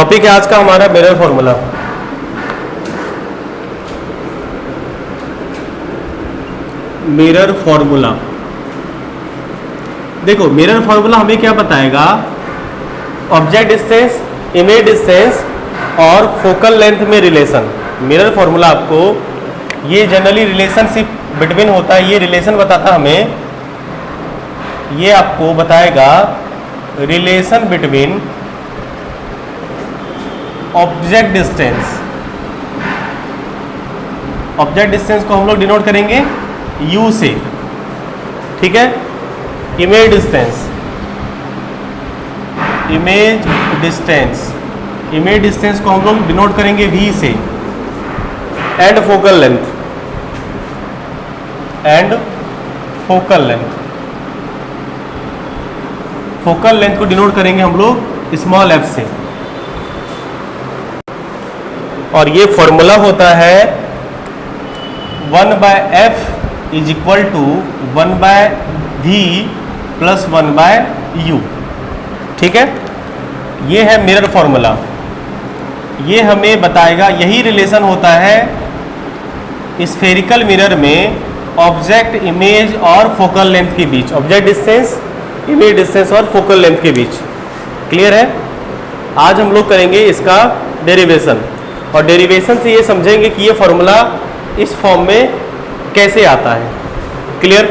Topic है आज का हमारा मिरर फॉर्मूला। मिरर फॉर्मूला, देखो मिरर फॉर्मूला हमें क्या बताएगा, ऑब्जेक्ट डिस्टेंस, इमेज डिस्टेंस और फोकल लेंथ में रिलेशन। मिरर फॉर्मूला आपको ये जनरली रिलेशनशिप बिटवीन होता है, ये रिलेशन बताता हमें, ये आपको बताएगा relation between object distance. Object distance को हम लोग डिनोट करेंगे U से, ठीक है। Image distance, image distance, image distance को हम लोग डिनोट करेंगे V से। And focal length, and focal length, focal length को डिनोट करेंगे हम लोग स्मॉल f से। और ये फॉर्मूला होता है 1/f is equal to 1/v plus 1/u, ठीक है। ये है मिरर फॉर्मूला, ये हमें बताएगा, यही रिलेशन होता है स्फेरिकल मिरर में ऑब्जेक्ट, इमेज और फोकल लेंथ के बीच, ऑब्जेक्ट डिस्टेंस, इमेज डिस्टेंस और फोकल लेंथ के बीच। क्लियर है। आज हम लोग करेंगे इसका डेरिवेशन, और डेरिवेशन से ये समझेंगे कि ये फॉर्मूला इस फॉर्म में कैसे आता है। क्लियर।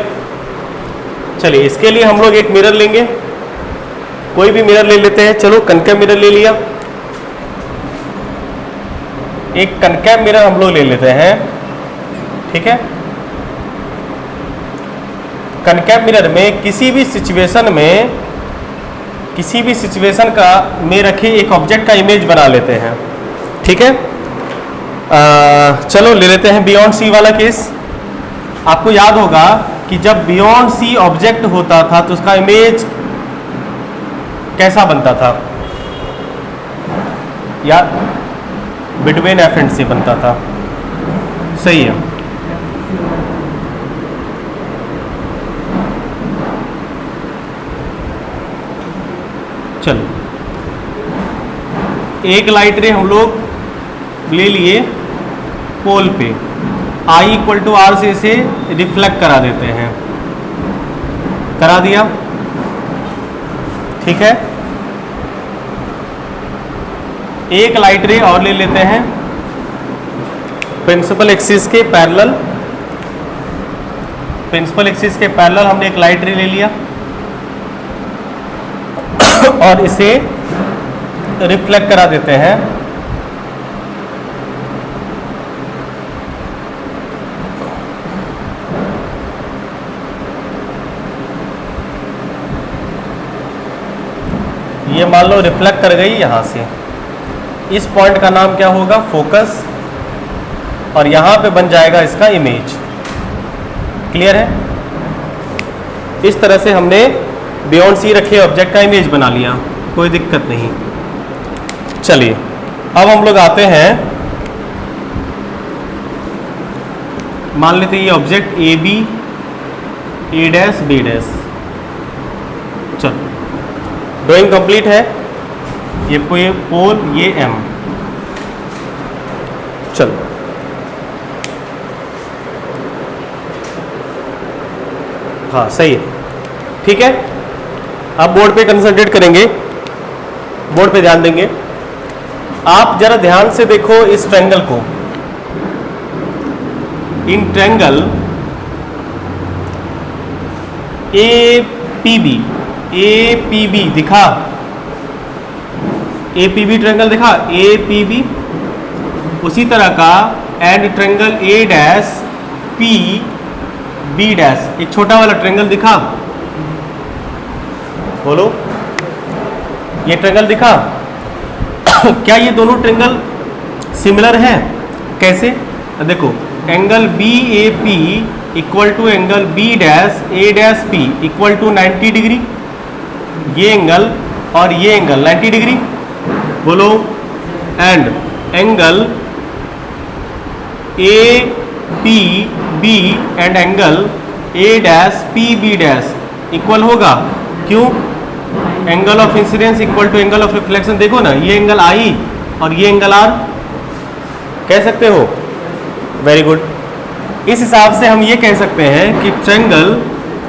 चलिए इसके लिए हम लोग एक मिरर लेंगे, कोई भी मिरर ले लेते हैं। चलो कनकेव मिरर ले लिया, एक कनकेव मिरर हम लोग ले लेते हैं, ठीक है। कनकेव मिरर में किसी भी सिचुएशन में, किसी भी सिचुएशन का में रखे एक ऑब्जेक्ट का इमेज बना लेते हैं, ठीक है। चलो ले लेते हैं बियॉन्ड सी वाला केस। आपको याद होगा कि जब बियॉन्ड सी ऑब्जेक्ट होता था तो उसका इमेज कैसा बनता था, या बिटवीन एफ एंड सी बनता था, सही है। चलो एक लाइट रे हम लोग ले लिए पोल पे, I इक्वल टू आर से इसे रिफ्लेक्ट करा देते हैं, करा दिया, ठीक है। एक लाइट रे और ले लेते हैं प्रिंसिपल एक्सिस के पैरेलल, प्रिंसिपल एक्सिस के पैरेलल हमने एक लाइट रे ले लिया और इसे रिफ्लेक्ट करा देते हैं। ये मान लो रिफ्लेक्ट कर गई यहाँ से, इस पॉइंट का नाम क्या होगा, फोकस, और यहाँ पे बन जाएगा इसका इमेज। क्लियर है। इस तरह से हमने बियॉन्ड सी रखे ऑब्जेक्ट का इमेज बना लिया, कोई दिक्कत नहीं। चलिए अब हम लोग आते हैं, मान लेते हैं ये object A B, A dash B dash. चलो ड्राइंग कंप्लीट है, ये पोल, ये एम। चलो हाँ सही है, ठीक है। अब बोर्ड पे कंसंट्रेट करेंगे, बोर्ड पे ध्यान देंगे। आप जरा ध्यान से देखो इस ट्रायंगल को, इन ट्रायंगल APB, APB दिखा, APB ट्रायंगल दिखा, APB। उसी तरह का and triangle A dash P B dash, एक छोटा वाला ट्रायंगल दिखा, बोलो ये ट्रायंगल दिखा। क्या ये दोनों ट्रायंगल सिमिलर हैं? कैसे? देखो angle BAP equal to angle B dash A dash P equal to 90 degree, ये एंगल और ये एंगल 90 डिग्री, बोलो। And angle APB and angle A dash PB dash equal होगा, क्यों? Angle of incidence equal to angle of reflection. देखो ना, ये angle आई और ये एंगल आर, कह सकते हो? Very good. इस हिसाब से हम ये कह सकते हैं कि triangle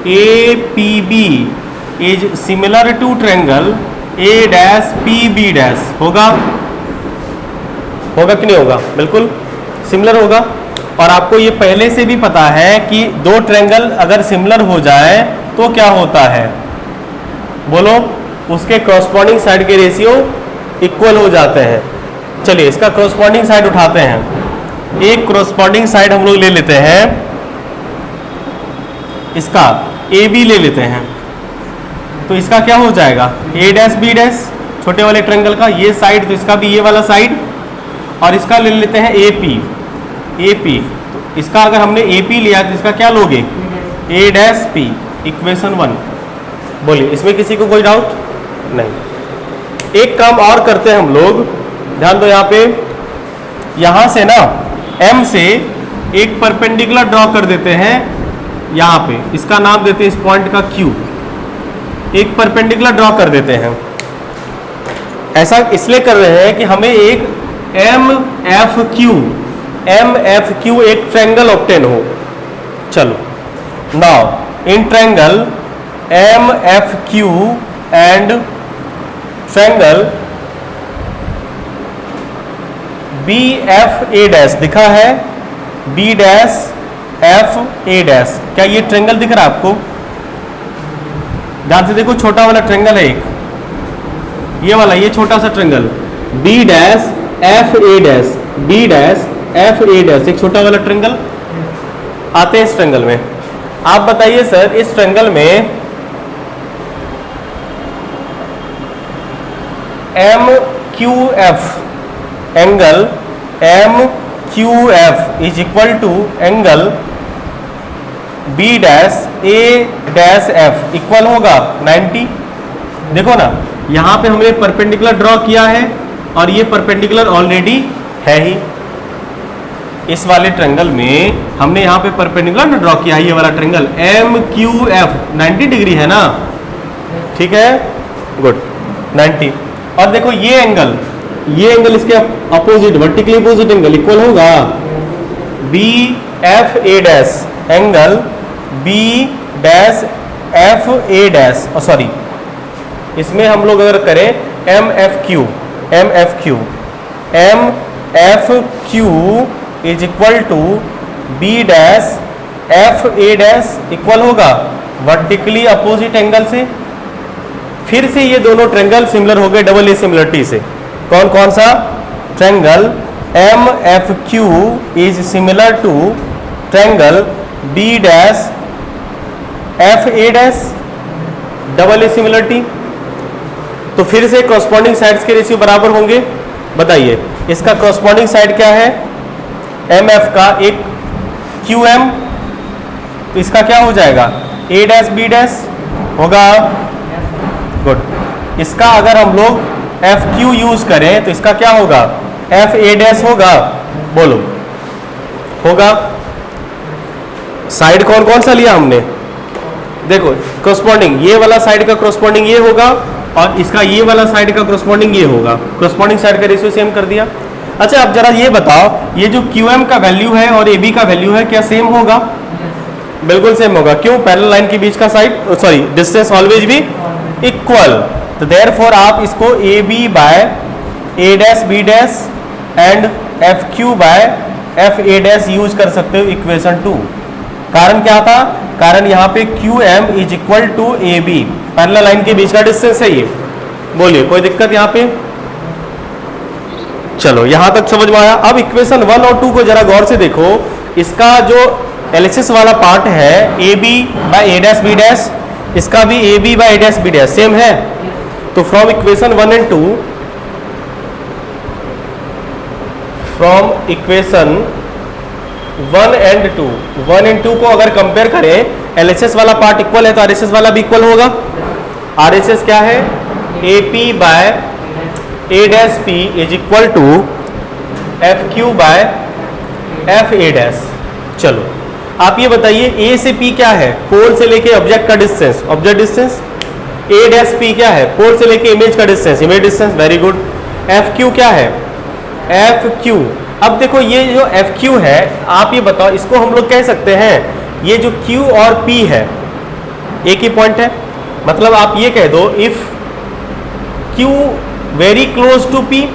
A P B is similar to triangle A dash P B dash. होगा कि नहीं होगा? बिल्कुल सिमिलर होगा। और आपको ये पहले से भी पता है कि दो ट्रायंगल अगर सिमिलर हो जाए तो क्या होता है? बोलो, उसके कॉरस्पॉन्डिंग साइड के रेशियो इक्वल हो जाते हैं। चलिए इसका कॉरस्पॉन्डिंग साइड उठाते हैं। एक कॉरस्पॉन्डिंग साइड हम लोग ले लेते हैं, इसका ए बी ले लेते हैं। तो इसका क्या हो जाएगा? ए डैश बी डैश, छोटे वाले ट्रायंगल का ये साइड, तो इसका भी ये वाला साइड, और इसका ले लेते हैं ए पी। ए पी, तो इसका अगर हमने ए पी लिया तो इसका क्या लोगे? ए डैश पी, इक्वेशन 1। बोलिए, इसमें किसी को कोई डाउट नहीं? एक काम और करते हैं हम लोग, ध्यान दो यहाँ पे। यहाँ से ना M से एक परपेंडिकुलर ड्रॉ कर देते हैं यहाँ पे, इसका नाम देते हैं इस पॉइंट का Q। एक परपेंडिकुलर ड्रॉ कर देते हैं। ऐसा इसलिए कर रहे हैं कि हमें एक MFQ एक ट्रायंगल ऑब्टेन हो। चलो, now in triangle MFQ and triangle BFA dash दिखा है, B डैश FA डैश। क्या ये ट्रायंगल दिख रहा है आपको? ध्यान से देखो, छोटा वाला ट्रायंगल है एक, ये वाला, ये छोटा सा triangle B dash FA dash, B dash FA dash, एक छोटा वाला ट्रायंगल। आते हैं इस ट्रायंगल में। आप बताइए सर, इस ट्रायंगल में MQF angle MQF is equal to angle B dash A dash F equal होगा 90। देखो ना, यहाँ पे हमने परपेंडिकुलर ड्रॉ किया है और ये परपेंडिकुलर ऑलरेडी है ही। इस वाले ट्रायंगल में हमने यहाँ पे परपेंडिकुलर ड्रॉ किया है, ये वाला ट्रायंगल MQF 90 डिग्री है ना? ठीक है, गुड, 90। और देखो ये एंगल इसके opposite, vertically opposite angle equal होगा BFA dash angle B dash FA dash, sorry, इसमें हम लोग अगर करें MFQ is equal to B dash FA dash equal होगा वर्टिकली अपोजिट एंगल से। फिर से ये दोनों ट्रायंगल सिमिलर हो गए डबल ए सिमिलरिटी से। कौन कौन सा? Triangle MFQ is similar to triangle B dash FA dash, double A similarity. तो फिर से कॉरस्पॉन्डिंग साइड्स के रेशियो बराबर होंगे। बताइए, इसका कॉरस्पॉन्डिंग साइड क्या है? MF का एक QM, तो इसका क्या हो जाएगा? A डैश B डैश होगा। गुड। इसका अगर हम लोग FQ यूज करें तो इसका क्या होगा? FA डैश होगा। बोलो, होगा। साइड कौन कौन सा लिया हमने? देखो, कॉरस्पॉन्डिंग ये वाला साइड का कॉरस्पॉन्डिंग ये होगा और इसका ये वाला साइड का कॉरस्पॉन्डिंग ये होगा। कॉरस्पॉन्डिंग साइड का रेशियो सेम कर दिया। अच्छा, अब जरा ये बताओ, ये जो QM का वैल्यू है और AB का वैल्यू है, क्या सेम होगा? बिल्कुल सेम होगा। क्यों? पैरेलल लाइन के बीच का साइड, सॉरी, डिस्टेंस ऑलवेज भी इक्वल। तो देयरफॉर आप इसको AB by A dash B dash and FQ by FA dash use कर सकते हो इक्वेशन 2। कारण क्या था? कारण यहाँ पे QM is equal to AB, parallel line के बीच का डिस्टेंस है ये। बोलिए, कोई दिक्कत यहाँ पे? चलो, यहां तक समझ में आया। अब इक्वेशन 1 और 2 को जरा गौर से देखो। इसका जो एलिसिस वाला पार्ट है AB by A dash B dash, इसका भी AB by A dash B dash same है। तो from equation 1 and 2, from equation 1 and 2 को अगर कंपेयर करें, एलएचएस वाला पार्ट इक्वल है तो आरएचएस वाला भी इक्वल होगा। आरएचएस क्या है? AP by A dash P is equal to FQ by FA dash. चलो, आप ये बताइए A से P क्या है? पोल से लेके ऑब्जेक्ट का distance, object distance a dash P क्या है? पोल से लेके इमेज का distance, image distance, very good. F Q क्या है? F Q. अब देखो ये जो एफ क्यू है, आप ये बताओ, इसको हम लोग कह सकते हैं ये जो क्यू और पी है एक ही पॉइंट है, मतलब आप ये कह दो if Q very close to P,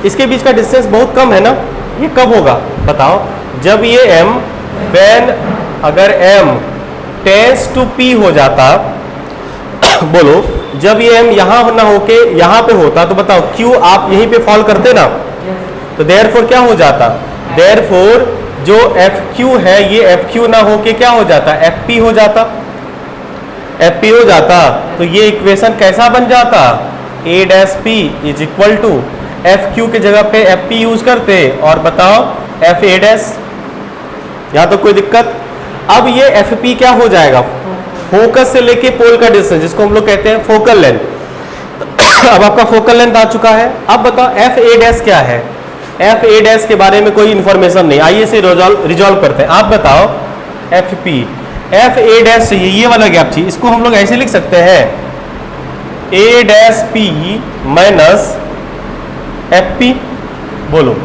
इसके बीच का डिस्टेंस बहुत कम है ना, ये कब होगा बताओ? जब ये m व्हेन अगर m टेंड्स टू p हो जाता बोलो, जब ये m यहां ना होके यहां पे होता तो बताओ q आप यहीं पे फॉल करते ना, तो देयरफॉर क्या हो जाता? देयरफॉर जो fq है ये fq ना होके क्या हो जाता? fp हो जाता, fp हो जाता। तो ये इक्वेशन कैसा बन जाता? a dash p is equal to F Q के जगह पे एफ पी यूज करते, और बताओ एफ ए डैश। यहां तो कोई दिक्कत? अब ये एफ पी क्या हो जाएगा? फोकस से लेके पोल का डिस्टेंस, जिसको हम लोग कहते हैं फोकल लेंथ। अब आपका फोकल लेंथ आ चुका है। अब बताओ एफ ए डैश क्या है? एफ ए डैश के बारे में कोई इंफॉर्मेशन नहीं, आइए इसे रिजॉल्व करते हैं। आप बताओ F P, F A dash चाहिए, ये वाला गैप चाहिए, इसको हम लोग ऐसे लिख सकते हैं A dash P minus F P. बोलो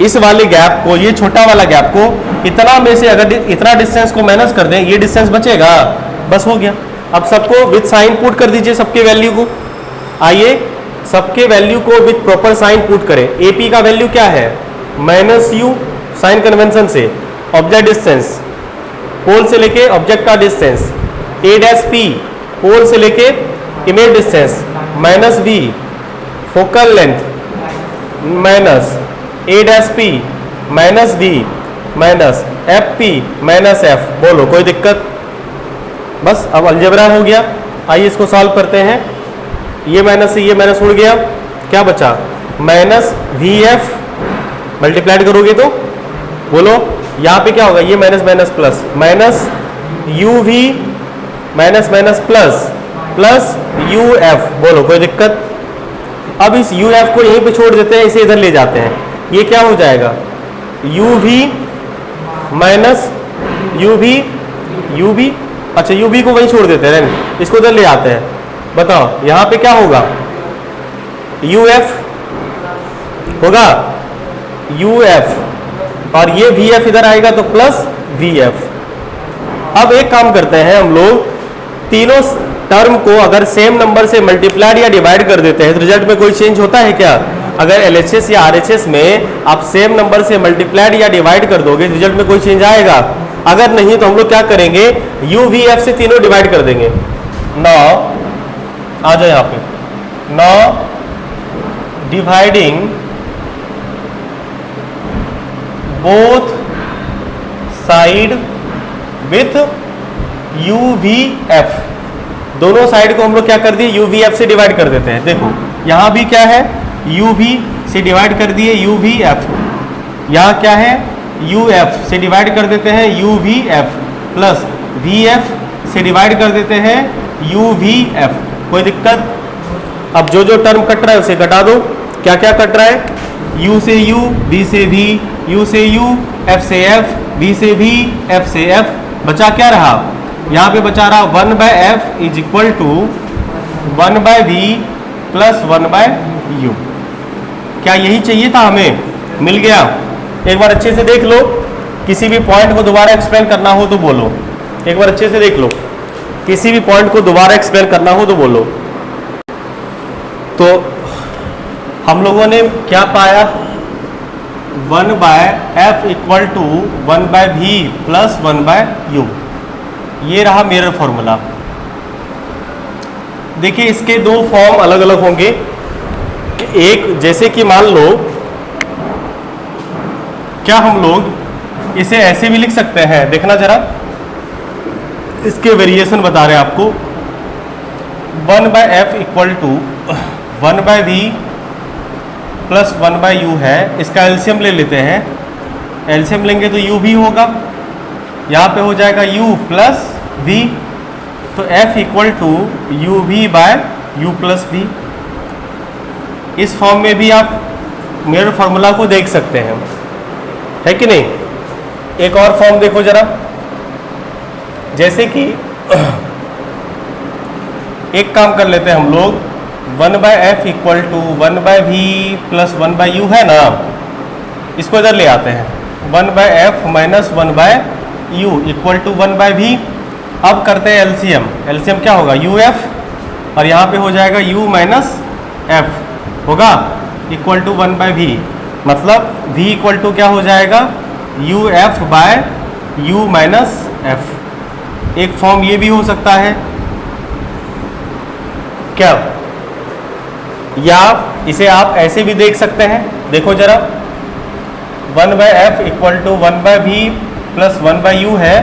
इस वाले गैप को, ये छोटा वाला गैप को इतना में से अगर इतना डिस्टेंस को माइनस कर दें, ये डिस्टेंस बचेगा, बस हो गया। अब सबको विद साइन पुट कर दीजिए, सबके वैल्यू को। आइए सबके वैल्यू को विद प्रॉपर साइन पुट करें। ए पी का वैल्यू क्या है? माइनस यू, साइन कन्वेंशन से ऑब्जेक्ट डिस्टेंस, पोल से लेके ऑब्जेक्ट का distance. A dash p pole से लेके image distance, minus v focal length, minus a dash P minus v minus F p minus f. बोलो कोई दिक्कत? बस अब अलजेब्रा हो गया। आइए इसको सॉल्व करते हैं। ये माइनस से ये माइनस उड़ गया, क्या बचा? माइनस वी एफ मल्टीप्लाइड करोगे तो बोलो यहाँ पे क्या होगा? ये minus minus plus, minus u v minus minus plus plus u f. बोलो कोई दिक्कत? अब इस यू एफ को यहीं पे छोड़ देते हैं, इसे इधर ले जाते हैं, ये क्या हो जाएगा? U v minus u v, अच्छा यू वी को वहीं छोड़ देते हैं, इसको इधर ले आते हैं। बताओ यहाँ पे क्या होगा? यू एफ होगा, यू एफ, और ये वी एफ इधर आएगा तो प्लस वी एफ। अब एक काम करते हैं हम लोग, तीनों टर्म को अगर सेम नंबर से मल्टीप्लाइड या डिवाइड कर देते हैं तो रिजल्ट में कोई चेंज होता है क्या? अगर LHS या RHS में आप सेम नंबर से मल्टीप्लाइड या डिवाइड कर दोगे रिजल्ट में कोई चेंज आएगा? अगर नहीं तो हम लोग क्या करेंगे? UVF से तीनों डिवाइड कर देंगे। नाउ आ जाए यहाँ पे, now dividing both side with UVF, दोनों साइड को हम लोग क्या कर दिए? UVF से डिवाइड कर देते हैं। देखो यहाँ भी क्या है? UV से डिवाइड कर दिए UVF, यहाँ क्या है? UF से डिवाइड कर देते हैं UVF, प्लस VF से डिवाइड कर देते हैं UVF। कोई दिक्कत? अब जो जो टर्म कट रहा है उसे घटा दो। क्या क्या कट रहा है? U से U, V से V, U से U, F से F, V से V, F से F। बचा क्या रहा? यहाँ पे बचा रहा 1 by f is equal to 1 by v plus 1 by u. क्या यही चाहिए था हमें? मिल गया। एक बार अच्छे से देख लो, किसी भी पॉइंट को दोबारा एक्सप्लेन करना हो तो बोलो। एक बार अच्छे से देख लो, किसी भी पॉइंट को दोबारा एक्सप्लेन करना हो तो बोलो। तो हम लोगों ने क्या पाया? 1 by f equal to 1 by v plus 1 by u. ये रहा मिरर फॉर्मूला। देखिए इसके दो फॉर्म अलग अलग होंगे। एक जैसे कि मान लो, क्या हम लोग इसे ऐसे भी लिख सकते हैं? देखना जरा, इसके वेरिएशन बता रहे हैं आपको। 1 by f equal to 1 by v plus 1 by u है। इसका एलसीएम ले लेते हैं। एलसीएम लेंगे तो यू भी होगा, यहाँ पे हो जाएगा u प्लस वी, तो f equal to u v by u plus v. इस फॉर्म में भी आप मिरर फॉर्मूला को देख सकते हैं, है कि नहीं? एक और फॉर्म देखो जरा, जैसे कि एक काम कर लेते हैं हम लोग, 1/f equal to 1/v plus 1/u है ना, इसको इधर ले आते हैं। 1/f minus 1/u equal to 1/v। अब करते हैं एलसीएम। एलसीएम क्या होगा, uf, और यहाँ पे हो जाएगा u माइनस f होगा इक्वल टू 1/v। मतलब v इक्वल टू क्या हो जाएगा, uf by u minus f। एक फॉर्म ये भी हो सकता है क्या, या इसे आप ऐसे भी देख सकते हैं। देखो जरा, 1/f equal to 1/v plus 1/u है।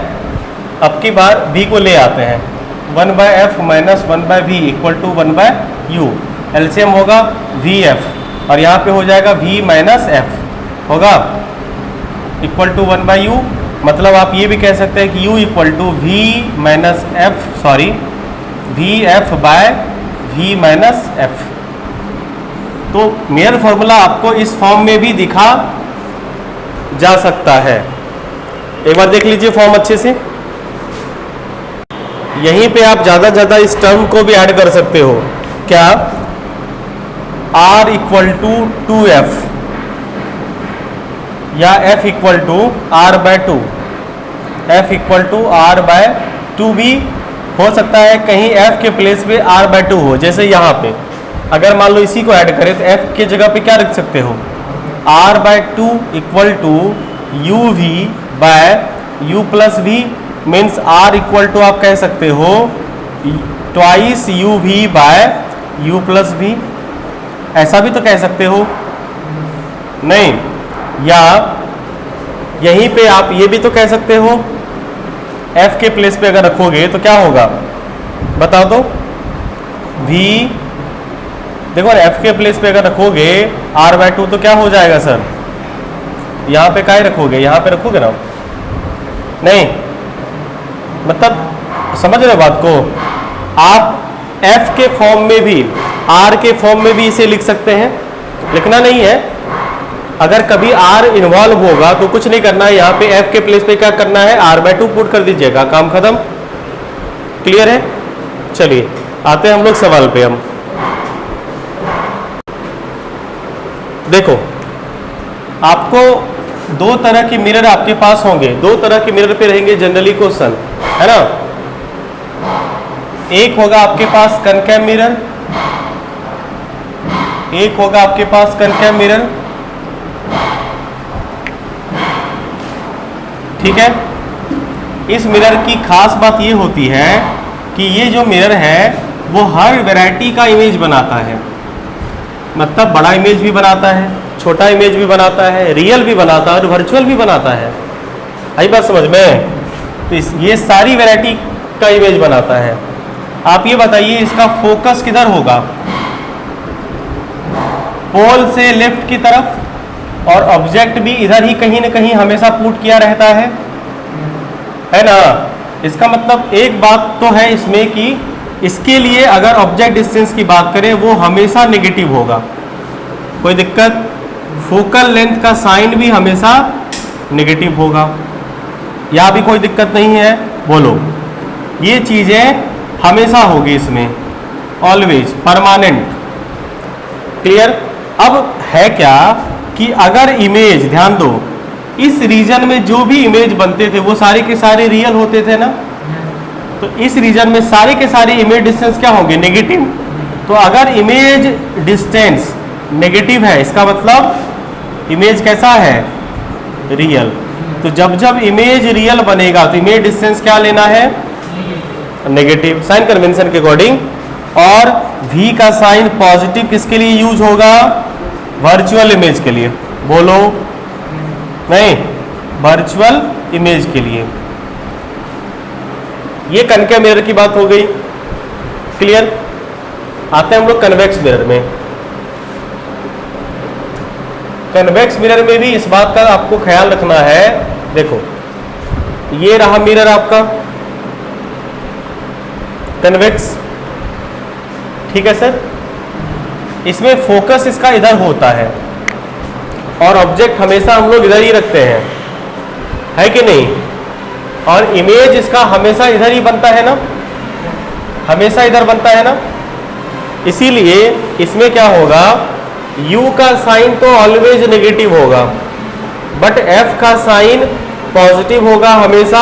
अब की बार v को ले आते हैं, 1/f minus 1/v equal to 1/u। LCM होगा vf, और यहाँ पे हो जाएगा v माइनस f होगा इक्वल टू 1/u। मतलब आप ये भी कह सकते हैं कि u equal to v minus f, sorry vf by v minus f। तो मेयर फॉर्मूला आपको इस फॉर्म में भी दिखा जा सकता है। एक बार देख लीजिए फॉर्म अच्छे से। यहीं पे आप ज़्यादा ज़्यादा इस टर्म को भी ऐड कर सकते हो। क्या, r इक्वल टू 2f या f equal to r/2, f equal to r/2 भी हो सकता है। कहीं f के प्लेस पे r/2 हो, जैसे यहाँ पे अगर मान लो इसी को ऐड करें तो f के जगह पे क्या रख सकते हो, r/2 equal to uv by u plus v। Means r equal to आप कह सकते हो twice uv by u plus v। ऐसा भी तो कह सकते हो, नहीं, या यहीं पे आप ये भी तो कह सकते हो, f के प्लेस पे अगर रखोगे तो क्या होगा बताओ तो, v, देखो f के प्लेस पे अगर रखोगे r/2 तो क्या हो जाएगा सर, यहाँ पे क्या रखोगे, यहाँ पे रखोगे ना, नहीं, मतलब समझ रहे हो बात को। आप f के फॉर्म में भी, r के फॉर्म में भी इसे लिख सकते हैं, लिखना नहीं है। अगर कभी r इन्वॉल्व होगा तो कुछ नहीं करना है, यहाँ पे f के प्लेस पे क्या करना है, r/2 पुट कर दीजिएगा, काम खत्म। क्लियर है। चलिए आते हैं हम लोग सवाल पे। हम देखो, आपको दो तरह के मिरर आपके पास होंगे, दो तरह के मिरर पे रहेंगे जनरली क्वेश्चन, है ना। एक होगा आपके पास कनकेव मिरर, एक होगा आपके पास कनकेव मिरर, ठीक है। इस मिरर की खास बात ये होती है कि ये जो मिरर है वो हर वैरायटी का इमेज बनाता है। मतलब बड़ा इमेज भी बनाता है, छोटा इमेज भी बनाता है, रियल भी बनाता है और वर्चुअल भी बनाता है। आई बात समझ में। तो ये सारी वैरायटी का इमेज बनाता है। आप ये बताइए इसका फोकस किधर होगा, पोल से लेफ्ट की तरफ, और ऑब्जेक्ट भी इधर ही कहीं ना कहीं हमेशा पुट किया रहता है ना। इसका मतलब एक बात तो है इसमें कि इसके लिए अगर ऑब्जेक्ट डिस्टेंस की बात करें वो हमेशा नेगेटिव होगा, कोई दिक्कत। फोकल लेंथ का साइन भी हमेशा नेगेटिव होगा, या भी कोई दिक्कत नहीं है, बोलो। ये चीजें हमेशा होगी इसमें, ऑलवेज, परमानेंट। क्लियर। अब है क्या कि अगर इमेज, ध्यान दो, इस रीजन में जो भी इमेज बनते थे वो सारे के सारे रियल होते थे ना। तो इस रीजन में सारे के सारे इमेज डिस्टेंस क्या होंगे, नेगेटिव। तो अगर इमेज डिस्टेंस नेगेटिव है, इसका मतलब इमेज कैसा है, रियल। तो जब जब इमेज रियल बनेगा तो इमेज डिस्टेंस क्या लेना है, नेगेटिव, साइन कन्वेंशन के अकॉर्डिंग। और v का साइन पॉजिटिव किसके लिए यूज होगा, वर्चुअल इमेज के लिए, बोलो। नहीं, वर्चुअल इमेज के लिए। ये कनकेव मिरर की बात हो गई। क्लियर। आते हैं हम लोग कन्वेक्स मिरर में। कन्वेक्स मिरर में भी इस बात का आपको ख्याल रखना है। देखो, ये रहा मिरर आपका कन्वेक्स, ठीक है सर। इसमें फोकस इसका इधर होता है और ऑब्जेक्ट हमेशा हम लोग इधर ही रखते हैं, है कि नहीं। और इमेज इसका हमेशा इधर ही बनता है ना, हमेशा इधर बनता है ना, इसीलिए इसमें क्या होगा, u का साइन तो ऑलवेज नेगेटिव होगा, बट f का साइन पॉजिटिव होगा हमेशा,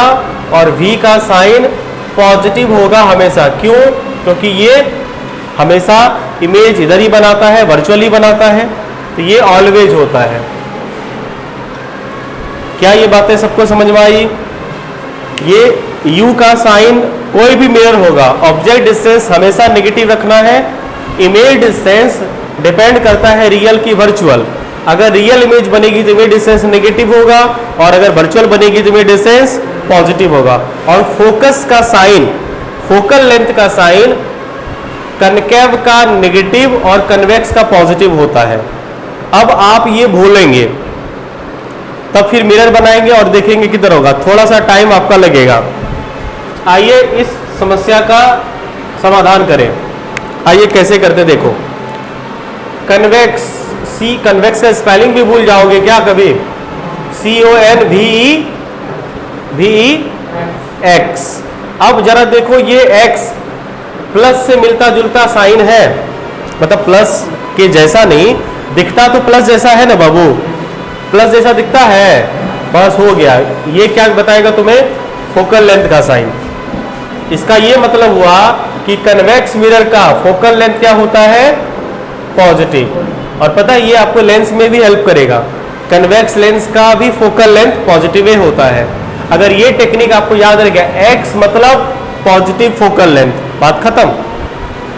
और v का साइन पॉजिटिव होगा हमेशा। क्यों? क्योंकि ये हमेशा इमेज इधर ही बनाता है, वर्चुअली बनाता है, तो ये ऑलवेज होता है। क्या ये बातें सबको समझ में आई? ये u का साइन कोई भी मिरर होगा, ऑब्जेक्ट डिस्टेंस हमेशा नेगेटिव रखना है। इमेज डिस्टेंस डिपेंड करता है रियल की वर्चुअल। अगर रियल इमेज बनेगी तो इमेज डिस्टेंस नेगेटिव होगा, और अगर वर्चुअल बनेगी तो इमेज डिस्टेंस पॉजिटिव होगा। और फोकस का साइन, फोकल लेंथ का साइन कनकेव का नेगेटिव और कन्वेक्स का पॉजिटिव होता है। अब आप ये भूलेंगे, तब फिर मिरर बनाएंगे और देखेंगे किधर होगा, थोड़ा सा टाइम आपका लगेगा। आइए इस समस्या का समाधान करें। आइए कैसे करते देखो। कन्वेक्स, सी कन्वेक्स का स्पेलिंग भी भूल जाओगे क्या कभी? CONVEX। अब जरा देखो, ये x प्लस से मिलता जुलता साइन है, मतलब प्लस के जैसा नहीं दिखता, तो प्लस जैसा है ना बाबू, प्लस जैसा दिखता है, बस हो गया। ये क्या बताएगा तुम्हें? फोकल लेंथ का साइन। इसका ये मतलब हुआ कि कन्वेक्स मिरर का फोकल लेंथ क्या होता है? पॉजिटिव। और पता है ये आपको लेंस में भी हेल्प करेगा, कन्वेक्स लेंस का भी फोकल लेंथ पॉजिटिव ही होता है। अगर ये टेक्निक आपको याद रह गया, x मतलब पॉजिटिव फोकल लेंथ, बात खत्म।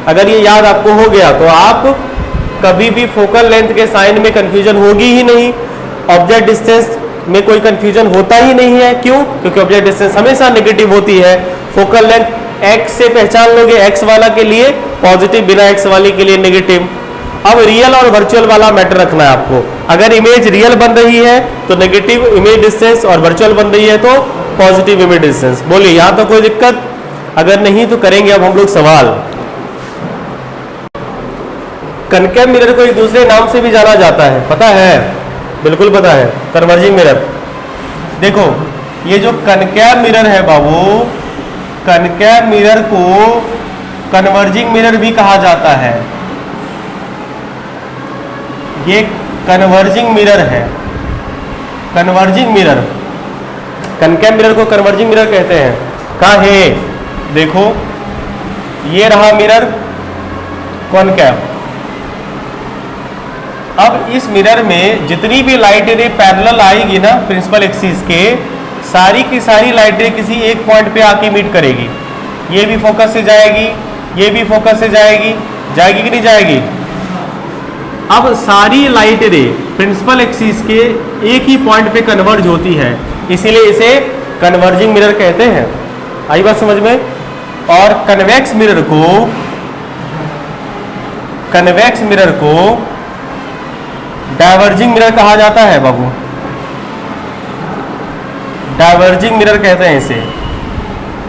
अगर ये याद आपको हो गया तो आप कभी भी फोकल लेंथ के साइन में कंफ्यूजन होगी ही नहीं, ऑब्जेक्ट डिस्टेंस में कोई कंफ्यूजन होता ही नहीं है। क्यों? क्योंकि ऑब्जेक्ट डिस्टेंस हमेशा नेगेटिव होती है। फोकल लेंथ x से पहचान लोगे, x वाला के लिए पॉजिटिव, बिना x वाले के लिए नेगेटिव। अब रियल और वर्चुअल वाला मैटर रखना है आपको। अगर इमेज रियल बन रही है तो नेगेटिव इमेज डिस्टेंस, और वर्चुअल बन रही है तो पॉजिटिव इमेज डिस्टेंस। बोलिए यहां तो कोई दिक्कत? अगर नहीं तो करेंगे अब हम लोग सवाल। कनकेव मिरर को एक दूसरे नाम से भी जाना जाता है, पता है? बिल्कुल पता है, कन्वर्जिंग मिरर। देखो ये जो कनकेव मिरर है बाबू, कनकेव मिरर को कन्वर्जिंग मिरर भी कहा जाता है। ये कन्वर्जिंग मिरर है, कन्वर्जिंग मिरर, कनकेव मिरर को कन्वर्जिंग मिरर कहते हैं। कहाँ है? देखो ये रहा मिरर कॉनकेव। अब इस मिरर में जितनी भी लाइट रे पैरेलल आएगी ना प्रिंसिपल एक्सिस के, सारी की सारी लाइट रे किसी एक पॉइंट पे आके मीट करेगी। ये भी फोकस से जाएगी, ये भी फोकस से जाएगी, जाएगी कि नहीं जाएगी? अब सारी लाइट रे प्रिंसिपल एक्सिस के एक ही पॉइंट पे कन्वर्ज होती है, इसीलिए इसे कन्वर्जिंग मिरर कहते हैं। आई बात समझ में? और कन्वेक्स मिरर को डाइवर्जिंग मिरर कहा जाता है बाबू। डाइवर्जिंग मिरर कहते हैं इसे।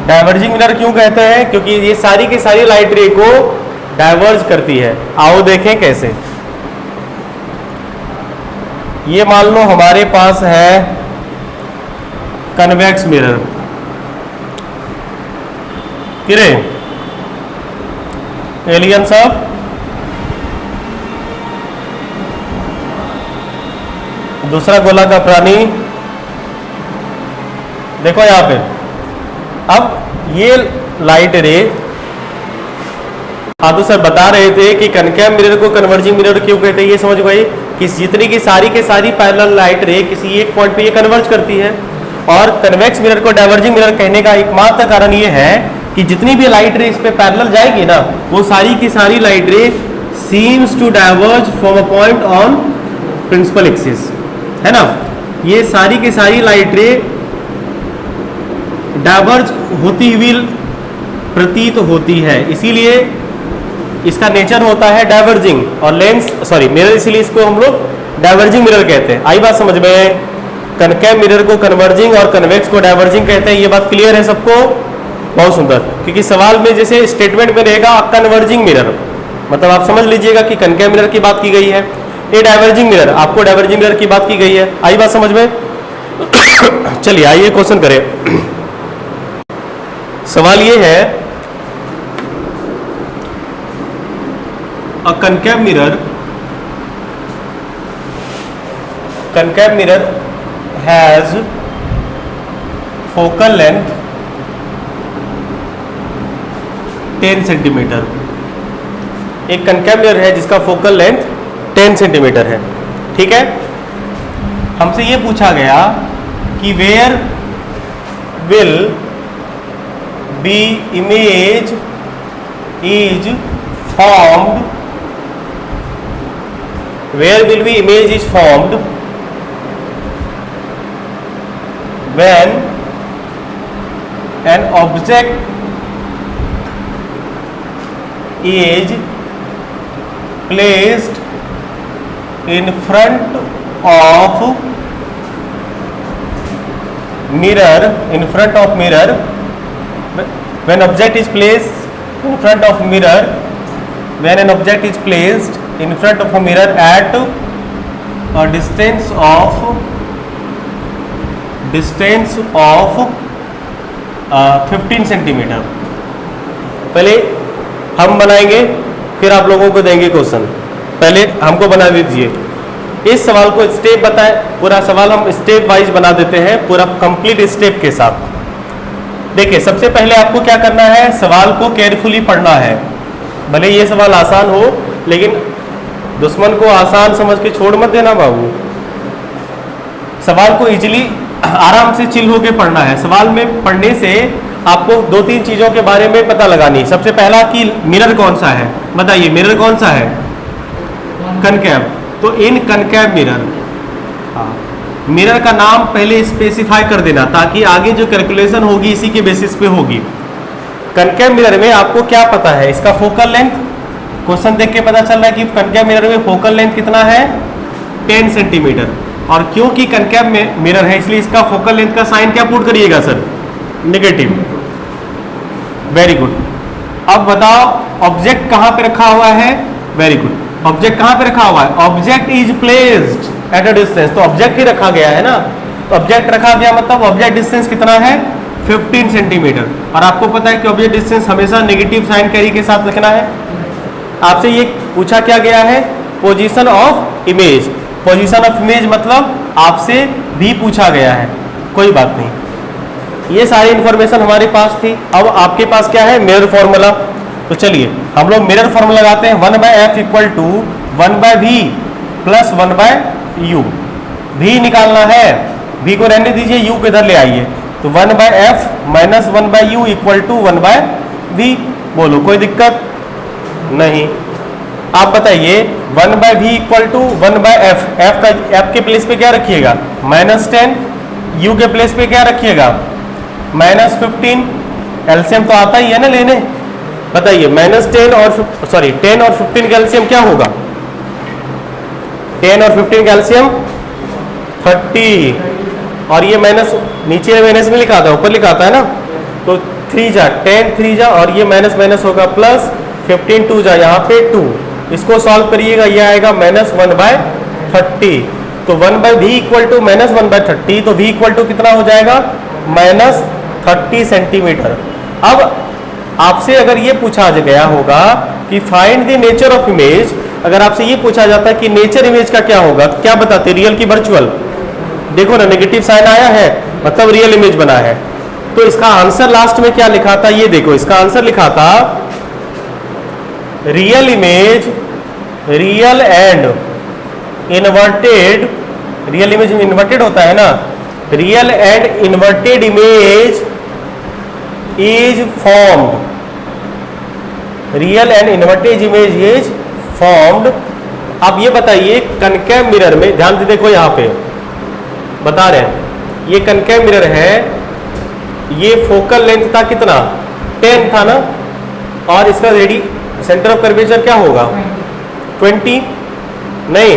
डाइवर्जिंग मिरर क्यों कहते हैं? क्योंकि ये सारी की सारी लाइट रे को डाइवर्ज करती है। आओ देखें कैसे। ये मान लो हमारे पास है कन्वेक्स मिरर, किरे एलियन साहब, दूसरा गोला का प्राणी, देखो यहां पे। अब ये लाइट रे, आदू सर बता रहे थे कि कनकेव मिरर को कन्वर्जिंग मिरर क्यों कहते हैं, ये समझ गए कि जितनी की सारी पैरेलल लाइट रे किसी एक पॉइंट पे ये कन्वर्ज करती है। और कन्वेक्स मिरर को डाइवर्जिंग मिरर कहने का एकमात्र कारण ये है कि जितनी भी लाइट रे इस पे पैरेलल जाएगी ना, वो सारी की सारी light ray seems to diverge from a point on principal axis, है ना। ये सारी की सारी लाइट रे डाइवर्ज होती हुई प्रतीत होती है, इसीलिए इसका नेचर होता है डाइवर्जिंग। और लेंस मिरर, इसीलिए इसको हम लोग डाइवर्जिंग मिरर कहते हैं। आई बात समझ में? कनकेव मिरर को कन्वर्जिंग और कन्वेक्स को डाइवर्जिंग कहते हैं। ये बात क्लियर है सबको? बहुत सुंदर। क्योंकि सवाल में जैसे स्टेटमेंट में रहेगा कन्वर्जिंग मिरर, मतलब आप समझ लीजिएगा कि कनकेव मिरर की बात की गई है, ये डाइवर्जिंग मिरर, आपको डाइवर्जिंग मिरर की बात की गई है। आई बात समझ में? चलिए आइए क्वेश्चन करें। सवाल ये है a concave mirror has focal length 10 centimetre. एक कनकेव मिरर है जिसका फोकल लेंथ 10 सेंटीमीटर है। ठीक है, हमसे ये पूछा गया कि where will be image is formed, where will be image is formed when an object is placed in front of mirror, when object is placed in front of mirror, when an object is placed in front of a mirror at a distance of 15 centimetre. पहले हम बनाएंगे फिर आप लोगों को देंगे question. पहले हमको बना दीजिए इस सवाल को, स्टेप बताएं। पूरा सवाल हम स्टेप वाइज बना देते हैं, पूरा कंप्लीट स्टेप के साथ। देखिए, सबसे पहले आपको क्या करना है, सवाल को केयरफुली पढ़ना है। भले ये सवाल आसान हो, लेकिन दुश्मन को आसान समझ के छोड़ मत देना बाबू। सवाल को इजीली आराम से चिल होके पढ़ना है। सवाल में पढ़ने से आपको 2-3 चीजों के बारे में पता लगानी। सबसे पहला कि मिरर कौन सा है, बताइए मिरर कौन सा है, कनकेव। तो इन कनकेव मिरर, मिरर का नाम पहले स्पेसिफाई कर देना ताकि आगे जो कैलकुलेशन होगी इसी के बेसिस पे होगी। कनकेव मिरर में आपको क्या पता है, इसका फोकल लेंथ, क्वेश्चन देख के पता चल रहा है कि कनकेव मिरर में फोकल लेंथ कितना है, 10 सेंटीमीटर। और क्योंकि कनकेव में मिरर है इसलिए इसका फोकल लेंथ का साइन क्या पुट करिएगा सर, नेगेटिव। Very good. अब बताओ ऑब्जेक्ट कहां पे रखा हुआ है, वेरी गुड। ऑब्जेक्ट कहां पे रखा हुआ है, object is placed at a distance, तो ऑब्जेक्ट ही रखा गया है ना। तो ऑब्जेक्ट रखा गया मतलब ऑब्जेक्ट डिस्टेंस कितना है, 15 सेंटीमीटर। और आपको पता है कि ऑब्जेक्ट डिस्टेंस हमेशा नेगेटिव साइन कैरी के साथ लिखना है। आपसे ये पूछा क्या गया है, position of image. Position of image मतलब आपसे भी पूछा गया है, कोई बात नहीं। ये सारी इंफॉर्मेशन हमारे पास थी। अब आपके पास क्या है, मिरर फॉर्मूला। तो चलिए हम लोग मिरर फॉर्मूला लगाते हैं। 1/f equal to 1/v plus 1/u। v निकालना है, v को रहने दीजिए, u को इधर ले आइए। तो 1/f minus 1/u equal to 1/v। बोलो कोई दिक्कत नहीं। आप बताइए 1/v equal to 1/f, f के प्लेस पे क्या रखिएगा, -10, u के प्लेस पे क्या रखिएगा, -15। एलसीएम तो आता ही है ना लेने। बताइए -10 और 10 और 15 का एलसीएम क्या होगा, 10 और 15 का एलसीएम 30। और ये माइनस नीचे माइनस में लिखा था, ऊपर लिखा था है ना। तो 3 जा 10, 3 जा और ये माइनस माइनस होगा प्लस, 15 2 जा यहाँ पे 2। इसको सॉल्व करिएगा, ये आएगा -1/30। तो 1/v इक्वल टू -1/30, तो v इक्वल टू कितना हो जाएगा, -30 सेंटीमीटर। अब आपसे अगर ये पूछा गया होगा कि find the nature of image, अगर आपसे ये पूछा जाता है कि नेचर इमेज का क्या होगा, क्या बताते, रियल की वर्चुअल। देखो ना नेगेटिव साइन आया है मतलब रियल इमेज बना है। तो इसका आंसर लास्ट में क्या लिखा था, ये देखो इसका आंसर लिखा था real image, real and inverted, real image में इन्वर्टेड होता है ना, real and inverted image is formed, real and inverted image is formed. अब ये बताइए कनकेव मिरर में, ध्यान से देखो यहाँ पे बता रहे हैं, ये कनकेव मिरर है, ये फोकल लेंथ था कितना, 10 था ना, और इसका रेडी सेंटर ऑफ कर्वेचर क्या होगा, 20, नहीं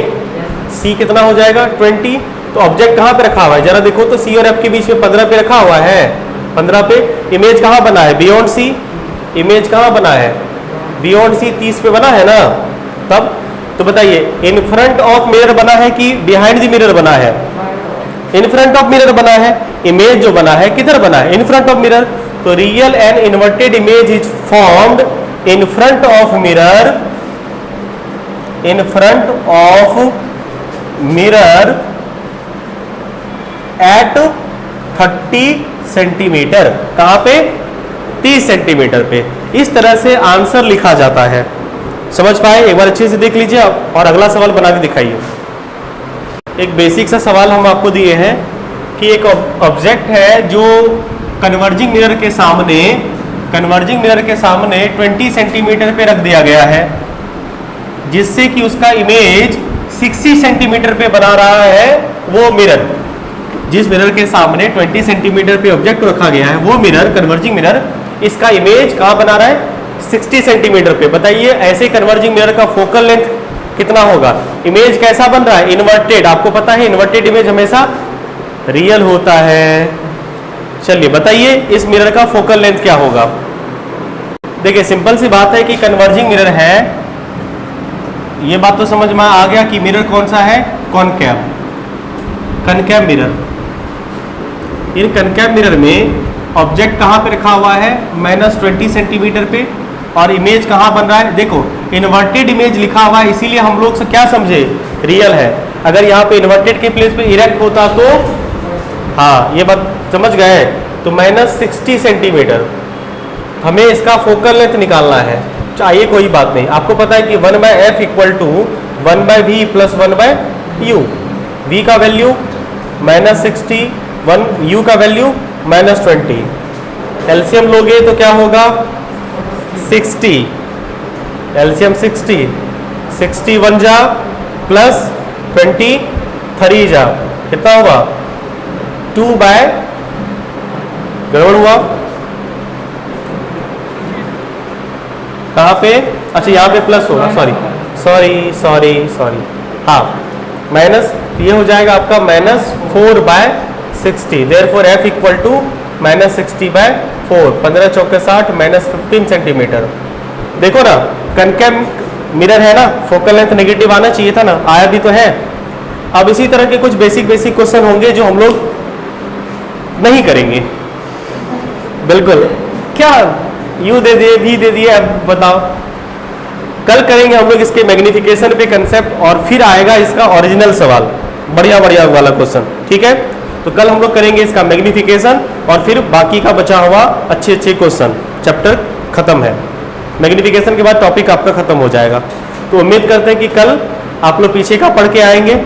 सी कितना हो जाएगा 20। तो ऑब्जेक्ट कहाँ पे रखा हुआ है, जरा देखो तो सी और एफ के बीच में 15 पे रखा हुआ है, 15 पे। इमेज कहाँ बना है, बियॉन्ड सी। इमेज कहाँ बना है, बियॉन्ड सी 30 पे बना है ना। तब तो बताइए इन फ्रंट ऑफ मिरर बना है कि बिहाइंड द मिरर बना है, इन फ्रंट ऑफ मिरर बना है। इमेज जो बना है किधर बना है, इन फ्रंट ऑफ मिरर। तो real and inverted image is formed in front of mirror in front of mirror at 30 centimetre. कहां पे? 30 सेंटीमीटर पे। इस तरह से आंसर लिखा जाता है। समझ पाए? एक बार अच्छे से देख लीजिए और अगला सवाल बना के दिखाइए। एक बेसिक सा सवाल हम आपको दिए हैं कि एक ऑब्जेक्ट है जो कन्वर्जिंग मिरर के सामने 20 सेंटीमीटर पे रख दिया गया है, जिससे कि उसका इमेज 60 सेंटीमीटर पे बना रहा है वो मिरर। जिस मिरर के सामने 20 सेंटीमीटर पे ऑब्जेक्ट रखा गया है वो मिरर, कन्वर्जिंग मिरर, इसका इमेज कहाँ बना रहा है? 60 सेंटीमीटर पे। बताइए ऐसे कन्वर्जिंग मिरर का फोकल लेंथ कितना होगा? इमेज कैसा बन रहा है? इन्वर्टेड। आपको पता है इन्वर्टेड इमेज हमेशा रियल होता है। चलिए बताइए इस मिरर का फोकल लेंथ क्या होगा? देखिए सिंपल सी बात है कि कन्वर्जिंग मिरर है, ये बात तो समझ में आ गया कि मिरर कौन सा है? Concave, concave mirror. इन कनकेव मिरर में ऑब्जेक्ट कहाँ पे रखा हुआ है? -20 सेंटीमीटर पे। और इमेज कहाँ बन रहा है? देखो इन्वर्टेड इमेज लिखा हुआ है, इसीलिए हम लोग से क्या समझे? रियल है। अगर यहाँ पे इन्वर्टेड के प्लेस पे इरेक्ट होता तो हाँ, ये बात समझ गए। तो -60 सेंटीमीटर हमें इसका फोकल लेंथ निकालना है। चाहिए कोई बात नहीं, आपको पता है कि 1/f = 1/v + 1/u। v का वैल्यू -60, u का वैल्यू -20। एलसीएम लोगे तो क्या होगा? 60, एलसीएम 60 1 जा प्लस 20 3 जा, कितना होगा? 2 बाय, गड़बड़ हुआ कहाँ पे? अच्छा यहाँ पे प्लस होगा, सॉरी। हाँ माइनस, ये हो जाएगा आपका -4/60। Therefore f = -60/4। 15 चौके 60, -15 सेंटीमीटर। देखो ना कनकेव मिरर है ना, फोकल लेंथ नेगेटिव आना चाहिए था ना, आया भी तो है। अब इसी तरह के कुछ बेसिक क्वेश्चन होंगे जो हम लोग नहीं करेंगे। बिल्कुल, क्या u दे दिए, v दे दिए, अब बताओ। कल करेंगे हम लोग इसके मैग्निफिकेशन पे कंसेप्ट, और फिर आएगा इसका ओरिजिनल सवाल, बढ़िया वाला क्वेश्चन। ठीक है, तो कल हम लोग करेंगे इसका मैग्निफिकेशन और फिर बाकी का बचा हुआ अच्छे क्वेश्चन। चैप्टर खत्म है, मैग्निफिकेशन के बाद टॉपिक आपका खत्म हो जाएगा। तो उम्मीद करते हैं कि कल आप लोग पीछे का पढ़ के आएंगे,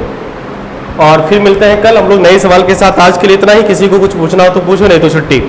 और फिर मिलते हैं कल हम लोग नए सवाल के साथ। आज के लिए इतना ही। किसी को कुछ पूछना हो तो पूछो, नहीं तो छुट्टी।